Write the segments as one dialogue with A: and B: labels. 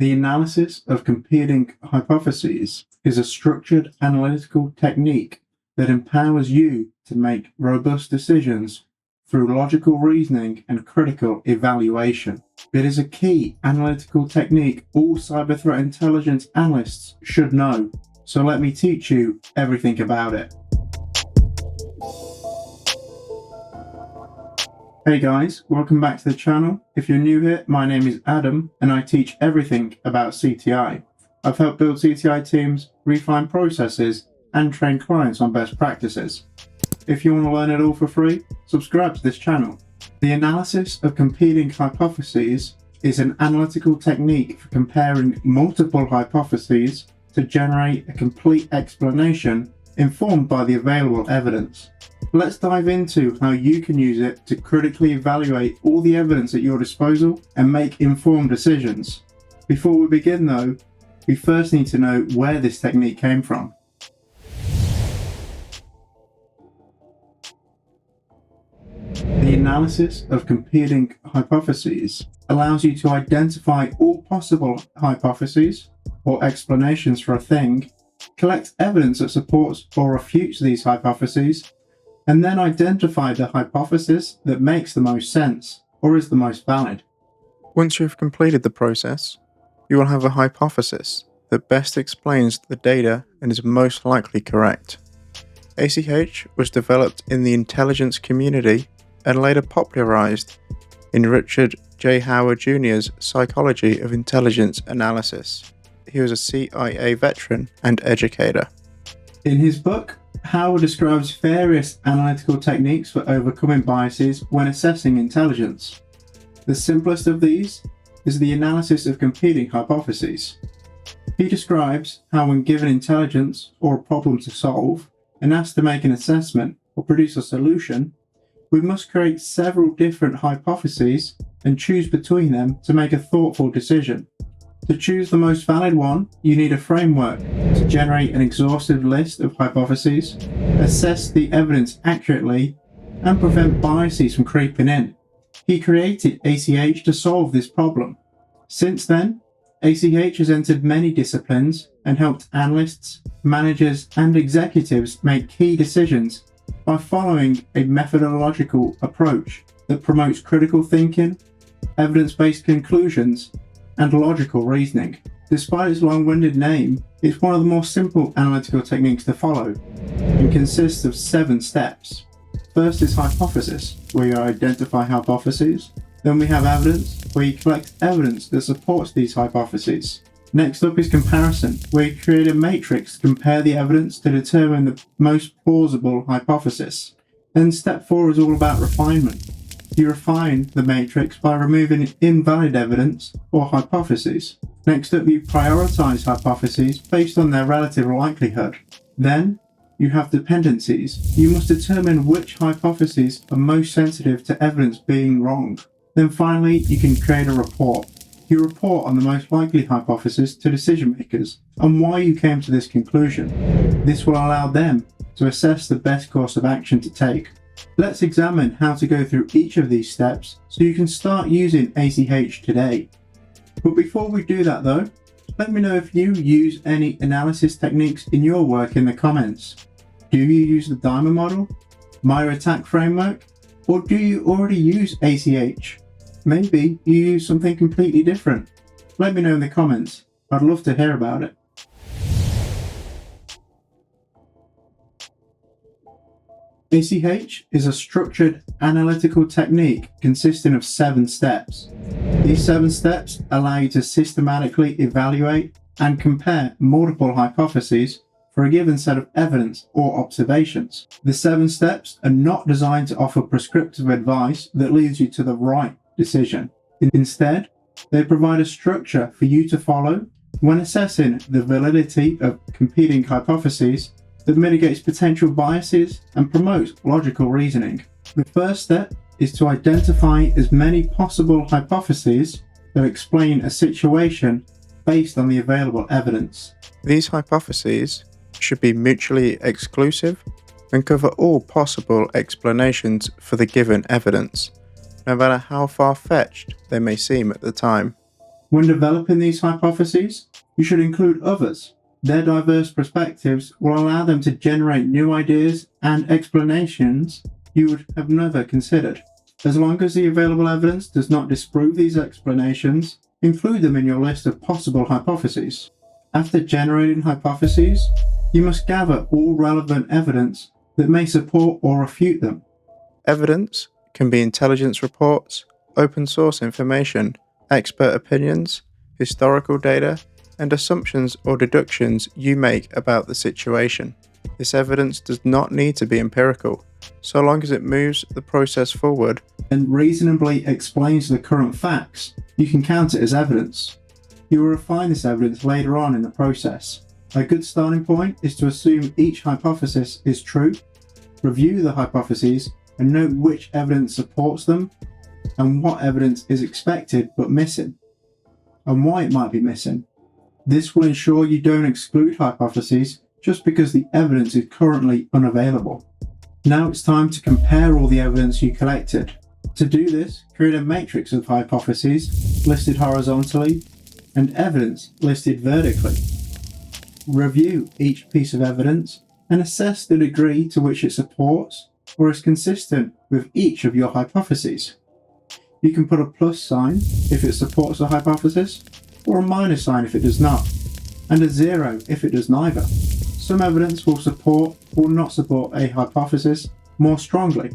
A: The analysis of competing hypotheses is a structured analytical technique that empowers you to make robust decisions through logical reasoning and critical evaluation. It is a key analytical technique all cyber threat intelligence analysts should know, so let me teach you everything about it. Hey guys, welcome back to the channel. If you're new here, my name is Adam and I teach everything about CTI. I've helped build CTI teams, refine processes, and train clients on best practices. If you want to learn it all for free, subscribe to this channel. The analysis of competing hypotheses is an analytical technique for comparing multiple hypotheses to generate a complete explanation informed by the available evidence. Let's dive into how you can use it to critically evaluate all the evidence at your disposal and make informed decisions. Before we begin though, we first need to know where this technique came from. The analysis of competing hypotheses allows you to identify all possible hypotheses or explanations for a thing, collect evidence that supports or refutes these hypotheses, and then identify the hypothesis that makes the most sense or is the most valid.
B: Once you've completed the process, you will have a hypothesis that best explains the data and is most likely correct. ACH was developed in the intelligence community and later popularized in Richard J. Howard Jr.'s Psychology of Intelligence Analysis. He was a CIA veteran and educator.
A: In his book, Howard describes various analytical techniques for overcoming biases when assessing intelligence. The simplest of these is the analysis of competing hypotheses. He describes how when given intelligence or a problem to solve and asked to make an assessment or produce a solution, we must create several different hypotheses and choose between them to make a thoughtful decision. To choose the most valid one, you need a framework to generate an exhaustive list of hypotheses, assess the evidence accurately, and prevent biases from creeping in. He created ACH to solve this problem. Since then, ACH has entered many disciplines and helped analysts, managers, and executives make key decisions by following a methodological approach that promotes critical thinking, evidence-based conclusions, and logical reasoning. Despite its long-winded name, it's one of the more simple analytical techniques to follow and consists of 7 steps. First is hypothesis, where you identify hypotheses. Then we have evidence, where you collect evidence that supports these hypotheses. Next up is comparison, where you create a matrix to compare the evidence to determine the most plausible hypothesis. Then step 4 is all about refinement. You refine the matrix by removing invalid evidence or hypotheses. Next up, you prioritize hypotheses based on their relative likelihood. Then, you have dependencies. You must determine which hypotheses are most sensitive to evidence being wrong. Then finally, you can create a report. You report on the most likely hypothesis to decision makers and why you came to this conclusion. This will allow them to assess the best course of action to take. Let's examine how to go through each of these steps so you can start using ACH today. But before we do that though, let me know if you use any analysis techniques in your work in the comments. Do you use the Diamond model, Maya attack framework, or do you already use ACH? Maybe you use something completely different. Let me know in the comments. I'd love to hear about it. ACH is a structured analytical technique consisting of 7 steps. These 7 steps allow you to systematically evaluate and compare multiple hypotheses for a given set of evidence or observations. The 7 steps are not designed to offer prescriptive advice that leads you to the right decision. Instead, they provide a structure for you to follow when assessing the validity of competing hypotheses that mitigates potential biases and promotes logical reasoning. The first step is to identify as many possible hypotheses that explain a situation based on the available evidence.
B: These hypotheses should be mutually exclusive and cover all possible explanations for the given evidence, no matter how far-fetched they may seem at the time.
A: When developing these hypotheses, you should include others. Their diverse perspectives will allow them to generate new ideas and explanations you would have never considered. As long as the available evidence does not disprove these explanations, include them in your list of possible hypotheses. After generating hypotheses, you must gather all relevant evidence that may support or refute them.
B: Evidence can be intelligence reports, open source information, expert opinions, historical data, and assumptions or deductions you make about the situation. This evidence does not need to be empirical, so long as it moves the process forward
A: and reasonably explains the current facts. You can count it as evidence. You will refine this evidence later on in the process. A good starting point is to assume each hypothesis is true, review the hypotheses, and note which evidence supports them and what evidence is expected but missing, and why it might be missing. This will ensure you don't exclude hypotheses just because the evidence is currently unavailable. Now it's time to compare all the evidence you collected. To do this, create a matrix of hypotheses listed horizontally and evidence listed vertically. Review each piece of evidence and assess the degree to which it supports or is consistent with each of your hypotheses. You can put a plus sign if it supports a hypothesis, or a minus sign if it does not, and a 0 if it does neither. Some evidence will support or not support a hypothesis more strongly.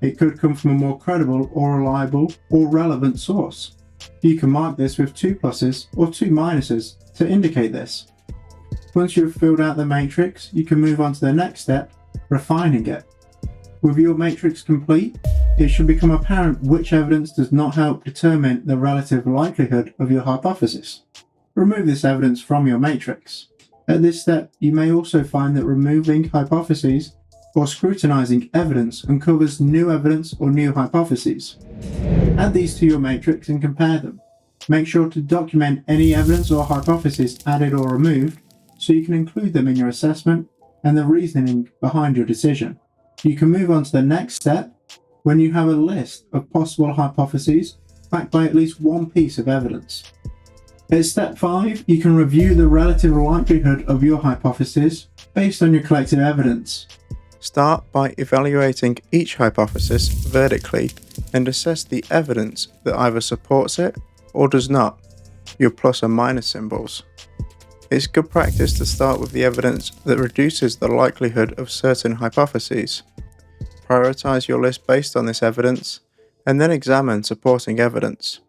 A: It could come from a more credible or reliable or relevant source. You can mark this with 2 pluses or 2 minuses to indicate this. Once you have filled out the matrix, you can move on to the next step, refining it. With your matrix complete, it should become apparent which evidence does not help determine the relative likelihood of your hypothesis. Remove this evidence from your matrix. At this step, you may also find that removing hypotheses or scrutinizing evidence uncovers new evidence or new hypotheses. Add these to your matrix and compare them. Make sure to document any evidence or hypothesis added or removed so you can include them in your assessment and the reasoning behind your decision. You can move on to the next step when you have a list of possible hypotheses backed by at least one piece of evidence. At step 5, you can review the relative likelihood of your hypothesis based on your collected evidence.
B: Start by evaluating each hypothesis vertically and assess the evidence that either supports it or does not, your plus and minus symbols. It's good practice to start with the evidence that reduces the likelihood of certain hypotheses. Prioritize your list based on this evidence, and then examine supporting evidence.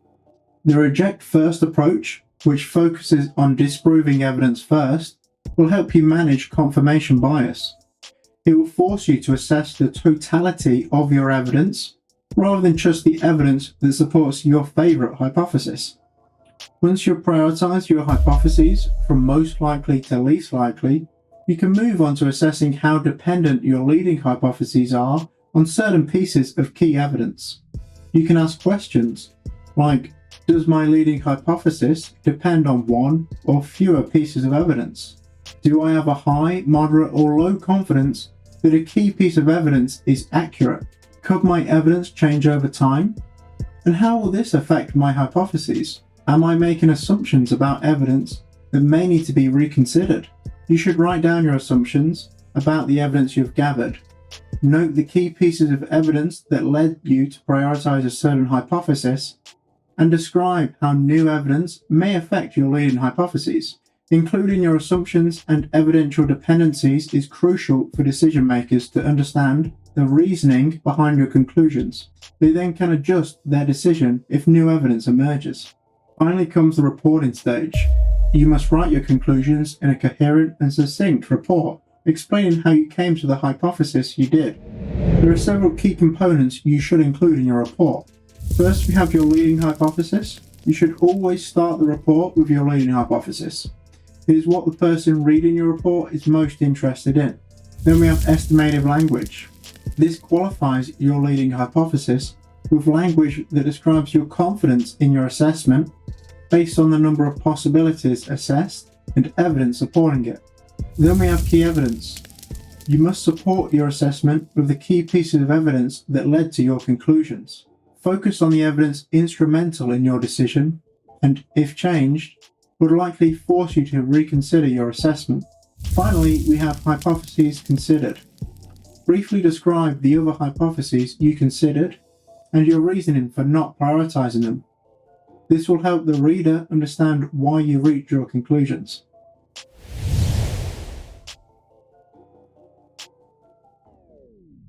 A: The reject first approach, which focuses on disproving evidence first, will help you manage confirmation bias. It will force you to assess the totality of your evidence rather than just the evidence that supports your favorite hypothesis. Once you've prioritized your hypotheses from most likely to least likely, you can move on to assessing how dependent your leading hypotheses are on certain pieces of key evidence. You can ask questions like, does my leading hypothesis depend on one or fewer pieces of evidence? Do I have a high, moderate, or low confidence that a key piece of evidence is accurate? Could my evidence change over time? And how will this affect my hypotheses? Am I making assumptions about evidence that may need to be reconsidered? You should write down your assumptions about the evidence you've gathered. Note the key pieces of evidence that led you to prioritize a certain hypothesis, and describe how new evidence may affect your leading hypotheses. Including your assumptions and evidential dependencies is crucial for decision makers to understand the reasoning behind your conclusions. They then can adjust their decision if new evidence emerges. Finally comes the reporting stage. You must write your conclusions in a coherent and succinct report, explaining how you came to the hypothesis you did. There are several key components you should include in your report. First, we have your leading hypothesis. You should always start the report with your leading hypothesis. It is what the person reading your report is most interested in. Then we have estimative language. This qualifies your leading hypothesis with language that describes your confidence in your assessment based on the number of possibilities assessed and evidence supporting it. Then we have key evidence. You must support your assessment with the key pieces of evidence that led to your conclusions. Focus on the evidence instrumental in your decision and, if changed, would likely force you to reconsider your assessment. Finally, we have hypotheses considered. Briefly describe the other hypotheses you considered and your reasoning for not prioritizing them. This will help the reader understand why you reached your conclusions.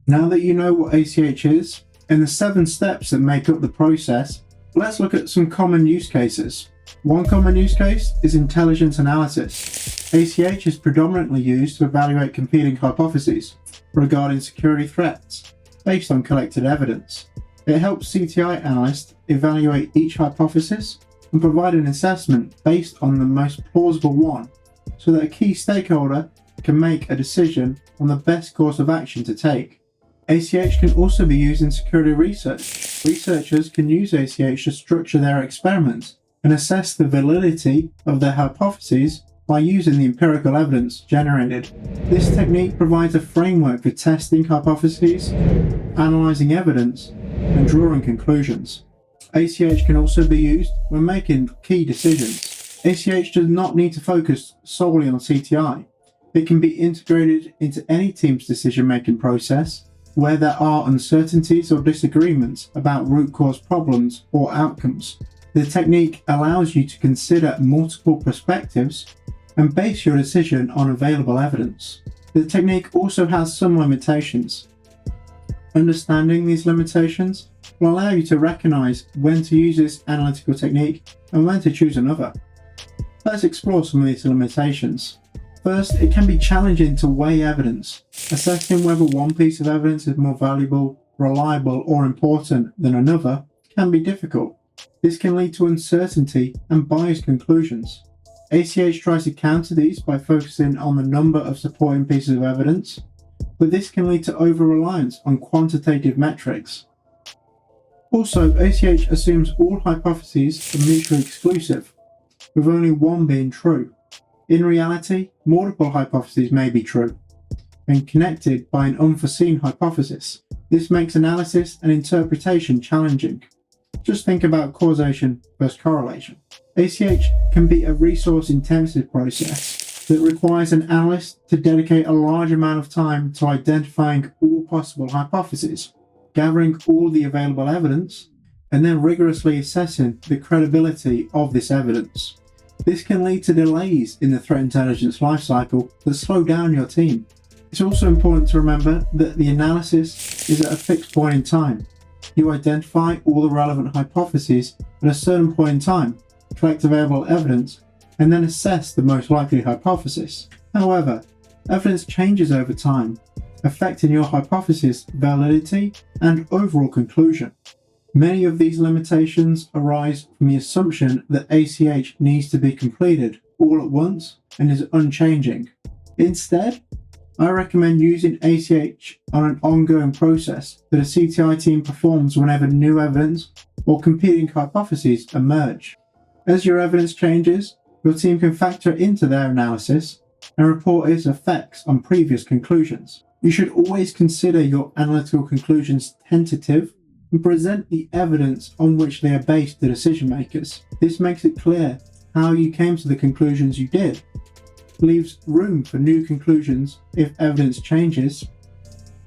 A: Now that you know what ACH is and the 7 steps that make up the process, let's look at some common use cases. One common use case is intelligence analysis. ACH is predominantly used to evaluate competing hypotheses regarding security threats based on collected evidence. It helps CTI analysts evaluate each hypothesis and provide an assessment based on the most plausible one, so that a key stakeholder can make a decision on the best course of action to take. ACH can also be used in security research. Researchers can use ACH to structure their experiments and assess the validity of their hypotheses by using the empirical evidence generated. This technique provides a framework for testing hypotheses, analyzing evidence, and drawing conclusions. ACH can also be used when making key decisions. ACH does not need to focus solely on CTI. It can be integrated into any team's decision-making process where there are uncertainties or disagreements about root cause problems or outcomes. The technique allows you to consider multiple perspectives and base your decision on available evidence. The technique also has some limitations. Understanding these limitations will allow you to recognize when to use this analytical technique and when to choose another. Let's explore some of these limitations. First, it can be challenging to weigh evidence. Assessing whether one piece of evidence is more valuable, reliable, or important than another can be difficult. This can lead to uncertainty and biased conclusions. ACH tries to counter these by focusing on the number of supporting pieces of evidence, but this can lead to over-reliance on quantitative metrics. Also, ACH assumes all hypotheses are mutually exclusive, with only one being true. In reality, multiple hypotheses may be true and connected by an unforeseen hypothesis. This makes analysis and interpretation challenging. Just think about causation versus correlation. ACH can be a resource-intensive process that requires an analyst to dedicate a large amount of time to identifying all possible hypotheses, gathering all the available evidence, and then rigorously assessing the credibility of this evidence. This can lead to delays in the threat intelligence lifecycle that slow down your team. It's also important to remember that the analysis is at a fixed point in time. You identify all the relevant hypotheses at a certain point in time, collect available evidence, and then assess the most likely hypothesis. However, evidence changes over time, affecting your hypothesis validity and overall conclusion. Many of these limitations arise from the assumption that ACH needs to be completed all at once and is unchanging. Instead, I recommend using ACH on an ongoing process that a CTI team performs whenever new evidence or competing hypotheses emerge. As your evidence changes, your team can factor into their analysis and report its effects on previous conclusions. You should always consider your analytical conclusions tentative and present the evidence on which they are based to decision makers. This makes it clear how you came to the conclusions you did, leaves room for new conclusions if evidence changes,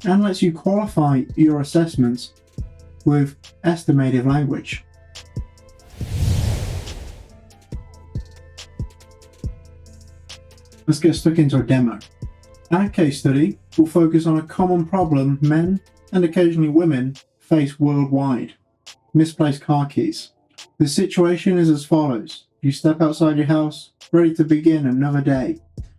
A: and lets you qualify your assessments with estimative language. Let's get stuck into a demo. Our case study will focus on a common problem men and occasionally women face worldwide: misplaced car keys. The situation is as follows. You step outside your house, ready to begin another day,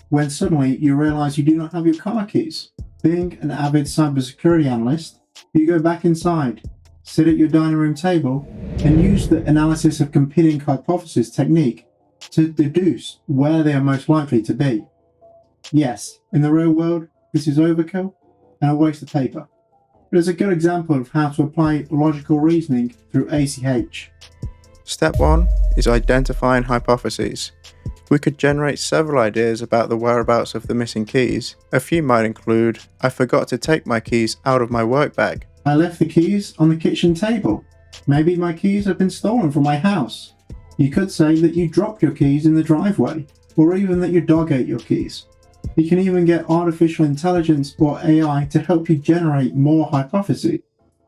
A: when suddenly you realize you do not have your car keys. Being an avid cybersecurity analyst, you go back inside, sit at your dining room table, and use the analysis of competing hypotheses technique to deduce where they are most likely to be. Yes, in the real world, this is overkill and a waste of paper. It is a good example of how to apply logical reasoning through ACH.
B: Step 1 is identifying hypotheses. We could generate several ideas about the whereabouts of the missing keys. A few might include: I forgot to take my keys out of my work bag.
A: I left the keys on the kitchen table. Maybe my keys have been stolen from my house. You could say that you dropped your keys in the driveway, or even that your dog ate your keys. You can even get artificial intelligence or AI to help you generate more hypotheses.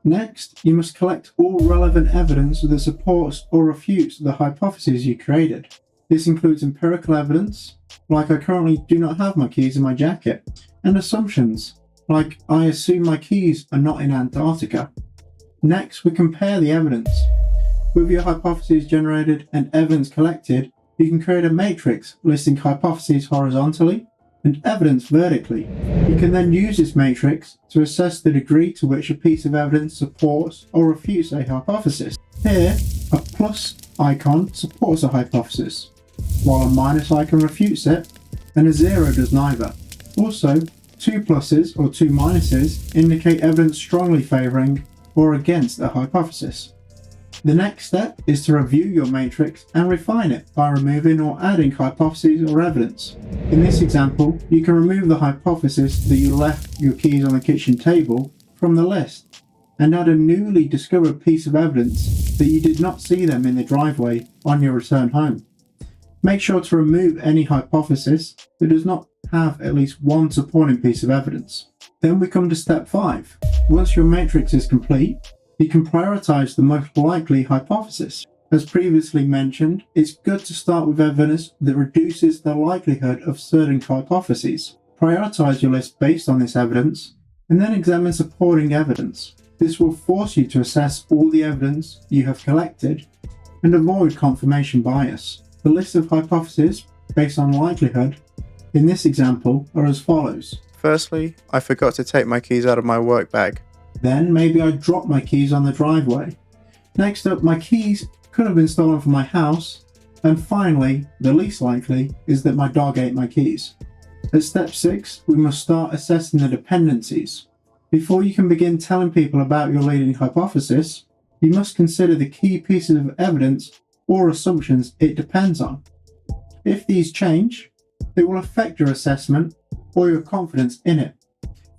A: Next, you must collect all relevant evidence that supports or refutes the hypotheses you created. This includes empirical evidence, like I currently do not have my keys in my jacket, and assumptions, like I assume my keys are not in Antarctica. Next, we compare the evidence. With your hypotheses generated and evidence collected, you can create a matrix listing hypotheses horizontally and evidence vertically. You can then use this matrix to assess the degree to which a piece of evidence supports or refutes a hypothesis. Here, a plus icon supports a hypothesis, while a minus icon refutes it, and a 0 does neither. Also, 2 pluses or 2 minuses indicate evidence strongly favouring or against a hypothesis. The next step is to review your matrix and refine it by removing or adding hypotheses or evidence. In this example, you can remove the hypothesis that you left your keys on the kitchen table from the list and add a newly discovered piece of evidence that you did not see them in the driveway on your return home. Make sure to remove any hypothesis that does not have at least one supporting piece of evidence. Then we come to step 5. Once your matrix is complete, you can prioritize the most likely hypothesis. As previously mentioned, it's good to start with evidence that reduces the likelihood of certain hypotheses. Prioritize your list based on this evidence, and then examine supporting evidence. This will force you to assess all the evidence you have collected and avoid confirmation bias. The list of hypotheses based on likelihood in this example are as follows.
B: Firstly, I forgot to take my keys out of my work bag.
A: Then maybe I dropped my keys on the driveway. Next up, my keys could have been stolen from my house. And finally, the least likely is that my dog ate my keys. At step 6, we must start assessing the dependencies. Before you can begin telling people about your leading hypothesis, you must consider the key pieces of evidence or assumptions it depends on. If these change, they will affect your assessment or your confidence in it.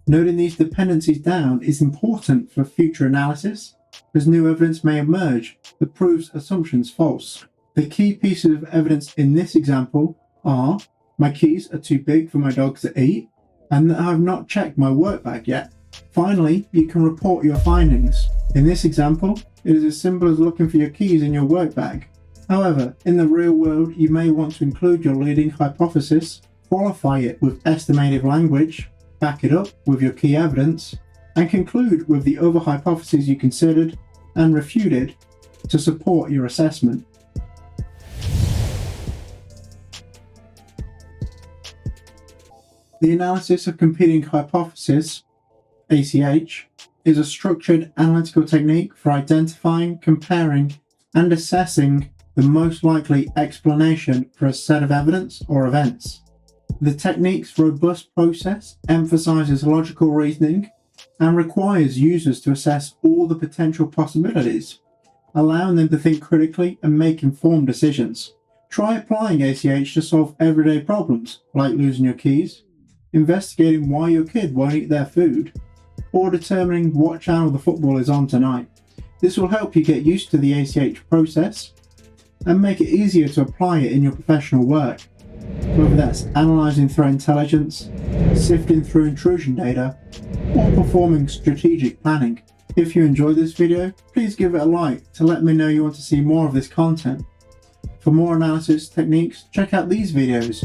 A: Noting these dependencies down is important for future analysis, as new evidence may emerge that proves assumptions false. The key pieces of evidence in this example are: my keys are too big for my dogs to eat, and that I have not checked my work bag yet. Finally, you can report your findings. In this example, it is as simple as looking for your keys in your work bag. However, in the real world, you may want to include your leading hypothesis, qualify it with estimative language, back it up with your key evidence, and conclude with the other hypotheses you considered and refuted to support your assessment. The Analysis of Competing Hypotheses, ACH, is a structured analytical technique for identifying, comparing, and assessing the most likely explanation for a set of evidence or events. The technique's robust process emphasizes logical reasoning and requires users to assess all the potential possibilities, allowing them to think critically and make informed decisions. Try applying ACH to solve everyday problems, like losing your keys, investigating why your kid won't eat their food, or determining what channel the football is on tonight. This will help you get used to the ACH process and make it easier to apply it in your professional work, whether that's analysing threat intelligence, sifting through intrusion data, or performing strategic planning. If you enjoyed this video, please give it a like to let me know you want to see more of this content. For more analysis techniques, check out these videos.